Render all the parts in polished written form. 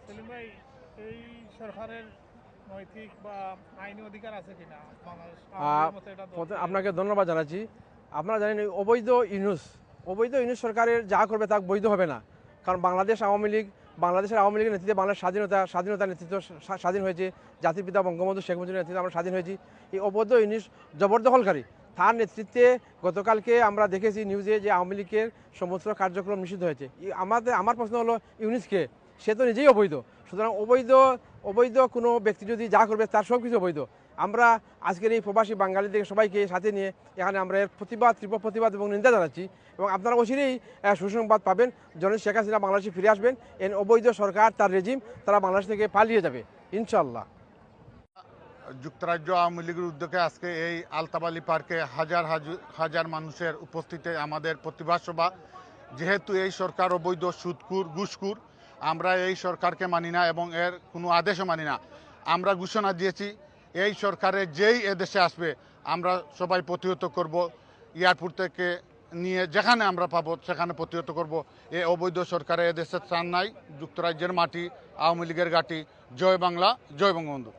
সেলিম ভাই, এই সরকারের নৈতিক বা আইনি অধিকার আছে কিনা বাংলাদেশ মতো এটা আপনাকে ধন্যবাদ জানাচ্ছি। আপনারা জানেন অবৈধ ইউনুস সরকারের যা করবে তা বৈধ হবে না। কারণ বাংলাদেশের আওয়ামী লীগের নেতৃত্বে বাংলাদেশ স্বাধীনতার নেতৃত্ব স্বাধীন হয়েছে। জাতির পিতা বঙ্গবন্ধু শেখ মুজিবের নেতৃত্বে আমরা স্বাধীন হয়েছি। এই অবৈধ ইউনুস জবরদখলকারী, তার নেতৃত্বে গতকালকে আমরা দেখেছি নিউজে যে আওয়ামী লীগের সমস্ত কার্যক্রম নিষিদ্ধ হয়েছে। আমার প্রশ্ন হলো, ইউনুসকে, সে তো নিজেই অবৈধ। সুতরাং অবৈধ কোনো ব্যক্তি যদি যা করবে তার সব কিছু অবৈধ। আমরা আজকের এই প্রবাসী বাঙালিদের সবাইকে সাথে নিয়ে এখানে আমরা এর তীব্র প্রতিবাদ এবং নিন্দা জানাচ্ছি। এবং আপনারা অচিরেই সুসংবাদ পাবেন, জননেত্রী শেখ হাসিনা বাংলাদেশে ফিরে আসবেন। এই অবৈধ সরকার, তার রেজিম, তারা বাংলাদেশ থেকে পালিয়ে যাবে ইনশাআল্লাহ। যুক্তরাজ্য আওয়ামী লীগের উদ্যোগে আজকে এই আলতাবালি পার্কে হাজার মানুষের উপস্থিতিতে আমাদের প্রতিবাদ সভা। যেহেতু এই সরকার অবৈধ, সুদখোর, ঘুষখোর, আমরা এই সরকারকে মানি না এবং এর কোনো আদেশও মানি না। আমরা ঘোষণা দিয়েছি, এই সরকারের যেই এদেশে আসবে আমরা সবাই প্রতিহত করব। এয়ারপোর্ট থেকে নিয়ে যেখানে আমরা পাবো সেখানে প্রতিহত করব। এই অবৈধ সরকারে এদেশের স্থান নাই। যুক্তরাজ্যের মাটি, আওয়ামী লীগের ঘাঁটি। জয় বাংলা, জয় বঙ্গবন্ধু।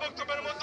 বক্তব্যের মধ্য